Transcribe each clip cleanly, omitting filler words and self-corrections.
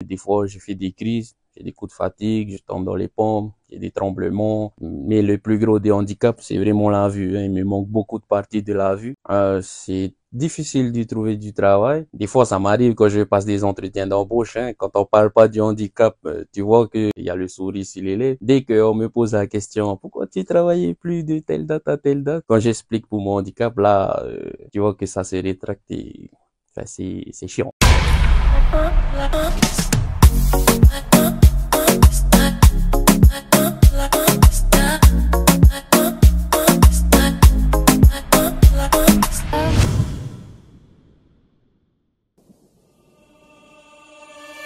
Des fois, je fais des crises, j'ai des coups de fatigue, je tombe dans les pommes, j'ai des tremblements. Mais le plus gros des handicaps, c'est vraiment la vue. Il me manque beaucoup de parties de la vue. C'est difficile de trouver du travail. Des fois, ça m'arrive quand je passe des entretiens d'embauche. Quand on parle pas du handicap, tu vois qu'il y a le sourire sur les lèvres. Dès qu'on me pose la question, pourquoi tu travaillais plus de telle date à telle date? Quand j'explique pour mon handicap, là, tu vois que ça se rétracte et enfin, c'est chiant.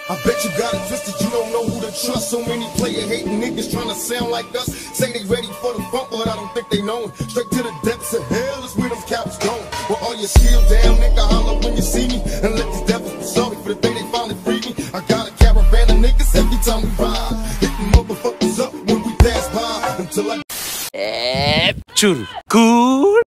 I bet you got it twisted, you don't know who to trust. So many player hating niggas trying to sound like us. Say they ready for the funk, but I don't think they know it. Straight to the depths of hell is where them cowards going. Well, all your skill down, nigga, holler when you see me. And let these devils be sorry for the day they finally free me. I got a caravan of niggas every time we ride. Hitting motherfuckers up when we pass by. Until I... Churu, cool.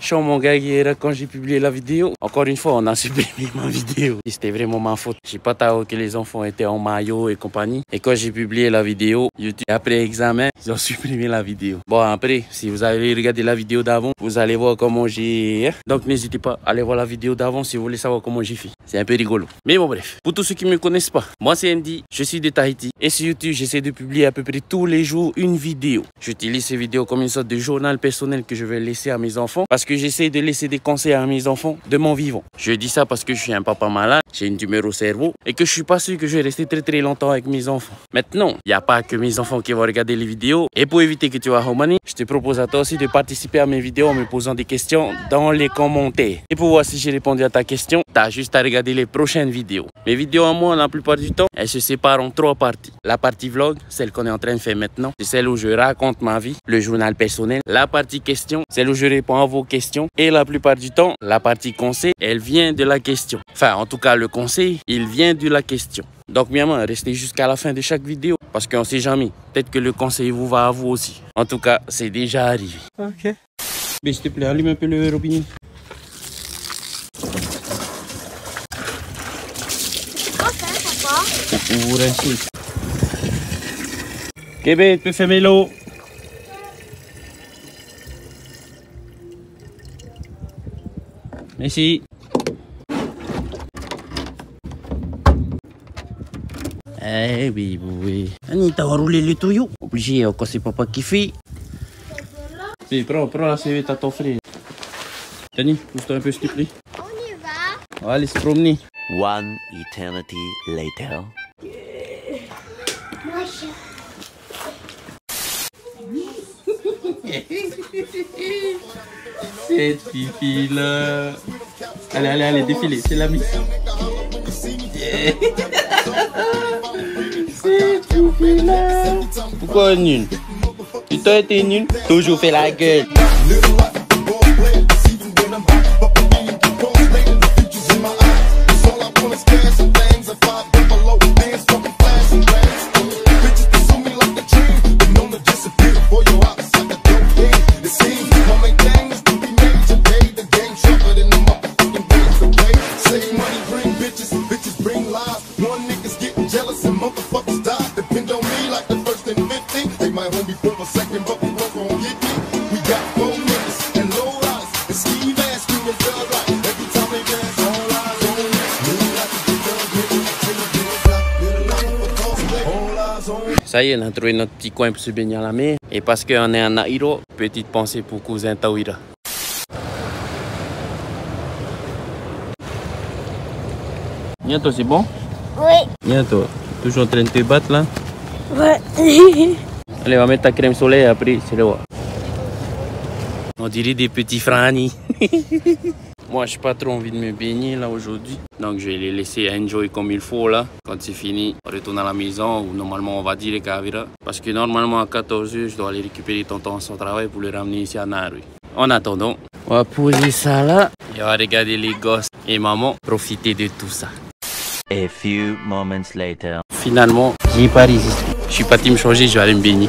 Je suis mon gars hier quand j'ai publié la vidéo. Encore une fois, on a supprimé ma vidéo. C'était vraiment ma faute. J'ai pas taré que les enfants étaient en maillot et compagnie. Et quand j'ai publié la vidéo, YouTube, après examen, ils ont supprimé la vidéo. Bon, après, si vous avez regardé la vidéo d'avant, vous allez voir comment j'ai... Donc, n'hésitez pas à aller voir la vidéo d'avant si vous voulez savoir comment j'ai fait. C'est un peu rigolo. Mais bon, bref. Pour tous ceux qui me connaissent pas, moi, c'est Andy. Je suis de Tahiti. Et sur YouTube, j'essaie de publier à peu près tous les jours une vidéo. J'utilise ces vidéos comme une sorte de journal personnel que je vais laisser à mes enfants. Parce que j'essaie de laisser des conseils à mes enfants de mon vivant. Je dis ça parce que je suis un papa malade, j'ai une tumeur au cerveau et que je suis pas sûr que je vais rester très longtemps avec mes enfants. Maintenant, il n'y a pas que mes enfants qui vont regarder les vidéos. Et pour éviter que tu aies Romani, je te propose à toi aussi de participer à mes vidéos en me posant des questions dans les commentaires. Et pour voir si j'ai répondu à ta question, tu as juste à regarder les prochaines vidéos. Mes vidéos à moi, la plupart du temps, elles se séparent en 3 parties. La partie vlog, celle qu'on est en train de faire maintenant, c'est celle où je raconte ma vie, le journal personnel. La partie question, celle où je réponds à vos questions. Et la plupart du temps, la partie conseil, elle vient de la question. Enfin, en tout cas, le conseil, il vient de la question. Donc, bien, restez jusqu'à la fin de chaque vidéo. Parce qu'on ne sait jamais. Peut-être que le conseil vous va à vous aussi. En tout cas, c'est déjà arrivé. Ok. Mais s'il te plaît, allume un peu le robinet. Pour vous rincer. Québec, tu peux fermer l'eau. Merci. Eh oui, oui. Anita, on va rouler le tuyau. Obligé, quand c'est papa qui fait. Si, prends la serviette à ton frère. Tani, pousse-toi un peu s'il te plaît. On y va. On va aller se promener. One eternity later. Cette fifi-là. Allez, défilez, c'est la mission. Yeah. Cette fifi-là. Pourquoi nul? Tu t'as été nul? Toujours fait la gueule. Ça y est, on a trouvé notre petit coin pour se baigner à la mer. Et parce qu'on est en Nairo, petite pensée pour cousin Tawira. Bientôt, c'est bon? Oui. Bientôt. Toujours en train de te battre là? Ouais. Allez, on va mettre ta crème soleil après, c'est le roi. On dirait des petits Franny. Moi, je n'ai pas trop envie de me baigner là aujourd'hui. Donc, je vais les laisser enjoy comme il faut là. Quand c'est fini, on retourne à la maison où normalement on va dire à Avira. Parce que normalement à 14 h, je dois aller récupérer tonton à son travail pour le ramener ici à Narui. En attendant, on va poser ça là. Et on va regarder les gosses et maman profiter de tout ça. A few moments later. Finalement, j'ai pas résisté. Je suis parti me changer, je vais aller me baigner.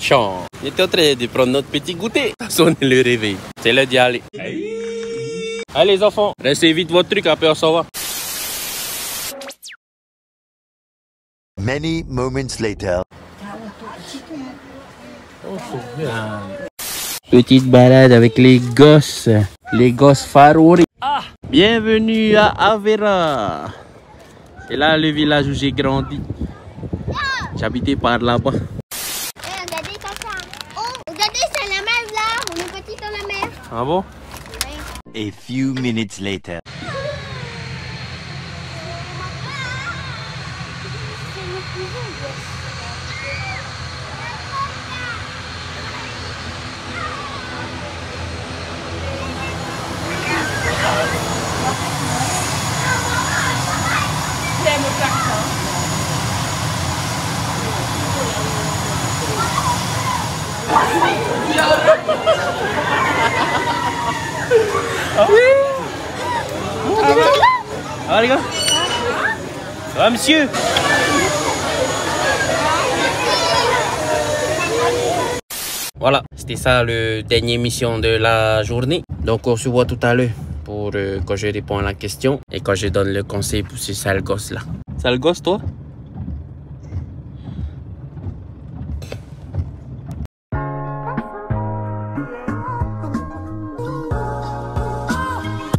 chance. On était en train de prendre notre petit goûter. Ça sonne le réveil. C'est l'heure d'y aller. Allez les enfants, restez vite votre truc, après on s'en va. Many moments later. Petite balade avec les gosses favoris. Bienvenue à Avera. C'est là le village où j'ai grandi. J'habitais par là-bas. Regardez comme ça. Oh, regardez, c'est la mer là. On est parti dans la mer. Ah bon? A few minutes later. Ah les gars. Ça va monsieur? Voilà, c'était ça le dernier mission de la journée. Donc on se voit tout à l'heure pour quand je réponds à la question et quand je donne le conseil pour ce sale gosse là. Sale gosse toi?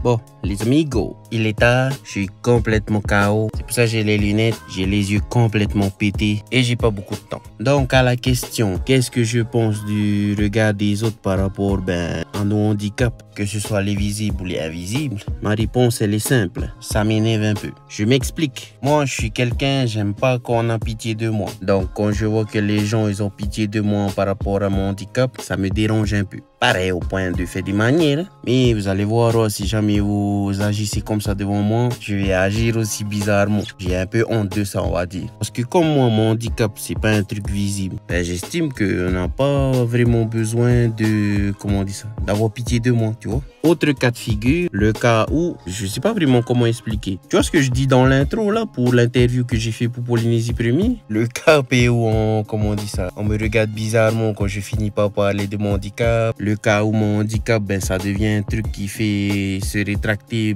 Bon, les amigos, il est tard, je suis complètement KO. C'est pour ça que j'ai les lunettes, j'ai les yeux complètement pétés et j'ai pas beaucoup de temps. Donc à la question, qu'est-ce que je pense du regard des autres par rapport à nos handicaps, que ce soit les visibles ou les invisibles? Ma réponse elle est simple, ça m'énerve un peu. Je m'explique. Moi je suis quelqu'un, j'aime pas qu'on a pitié de moi. Donc quand je vois que les gens ils ont pitié de moi par rapport à mon handicap, ça me dérange un peu. Pareil au point de faire des manières, mais vous allez voir, si jamais vous agissez comme ça devant moi, je vais agir aussi bizarrement. J'ai un peu honte de ça, on va dire. Parce que comme moi, mon handicap, c'est pas un truc visible, j'estime qu'on n'a pas vraiment besoin de, comment on dit ça, d'avoir pitié de moi, tu vois. Autre cas de figure, le cas où, je sais pas vraiment comment expliquer. Tu vois ce que je dis dans l'intro là, pour l'interview que j'ai fait pour Polynésie Premier? Le cas où on, comment on dit ça, on me regarde bizarrement quand je finis par parler de mon handicap. Le cas où mon handicap, ça devient un truc qui fait se rétracter,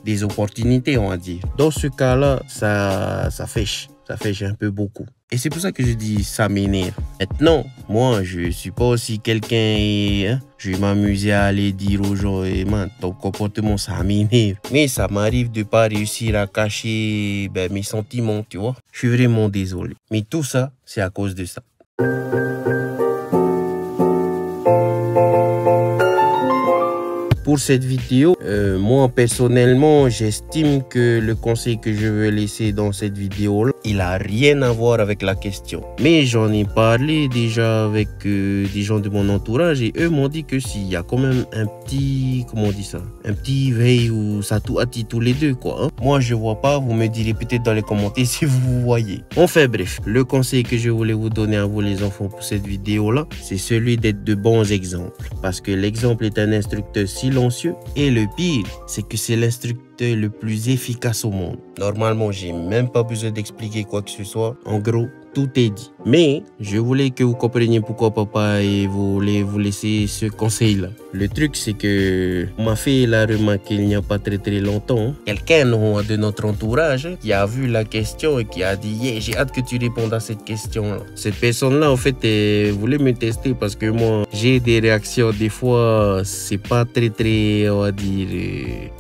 des opportunités, on va dire. Dans ce cas-là, ça fêche. Ça fêche un peu beaucoup. Et c'est pour ça que je dis ça m'énerve. Maintenant, moi, je suis pas aussi quelqu'un et je vais m'amuser à aller dire aux gens, man, ton comportement, ça m'énerve. Mais ça m'arrive de pas réussir à cacher mes sentiments, tu vois. Je suis vraiment désolé. Mais tout ça, c'est à cause de ça. Pour cette vidéo, moi personnellement, j'estime que le conseil que je veux laisser dans cette vidéo-là, il a rien à voir avec la question. Mais j'en ai parlé déjà avec des gens de mon entourage et eux m'ont dit que s'il y a quand même un petit, comment on dit ça, un petit veille où ça tout attire tous les deux, quoi. Moi, je vois pas, vous me direz peut-être dans les commentaires si vous voyez. Enfin bref, le conseil que je voulais vous donner à vous les enfants pour cette vidéo-là, c'est celui d'être de bons exemples. Parce que l'exemple est un instructeur silencieux et le pire, c'est que c'est l'instructeur le plus efficace au monde. Normalement, j'ai même pas besoin d'expliquer quoi que ce soit. En gros, tout est dit. Mais je voulais que vous compreniez pourquoi papa et voulait vous laisser ce conseil-là. Le truc, c'est que on m'a fait la remarque il n'y a pas très longtemps. Quelqu'un de notre entourage qui a vu la question et qui a dit yeah, j'ai hâte que tu répondes à cette question-là. Cette personne-là, en fait, elle voulait me tester parce que moi, j'ai des réactions des fois, c'est pas très, on va dire,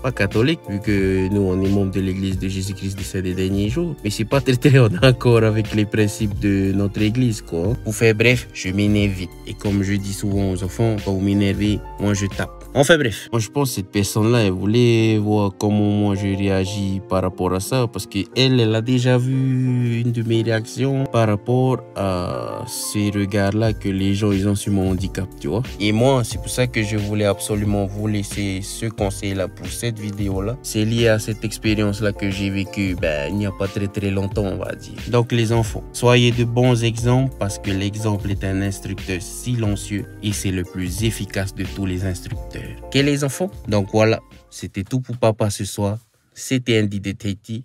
pas catholique, vu que nous, on est membres de l'église de Jésus-Christ des derniers jours. Mais c'est pas très en accord avec les principes de notre église, quoi. Pour faire bref, je m'énerve vite. Et comme je dis souvent aux enfants, quand vous m'énervez, moi je tape. Enfin bref, moi je pense que cette personne-là, elle voulait voir comment moi je réagis par rapport à ça, parce qu'elle a déjà vu une de mes réactions par rapport à ces regards-là que les gens ils ont sur mon handicap, tu vois. Et moi, c'est pour ça que je voulais absolument vous laisser ce conseil-là pour cette vidéo-là. C'est lié à cette expérience-là que j'ai vécue, il n'y a pas très longtemps, on va dire. Donc les enfants, soyez de bons exemples parce que l'exemple est un instructeur silencieux et c'est le plus efficace de tous les instructeurs. Ok les enfants? Donc voilà, c'était tout pour papa ce soir. C'était Andy de Tahiti.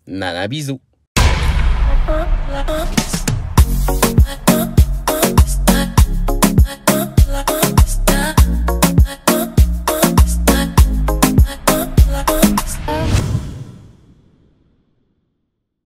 Nana bisous.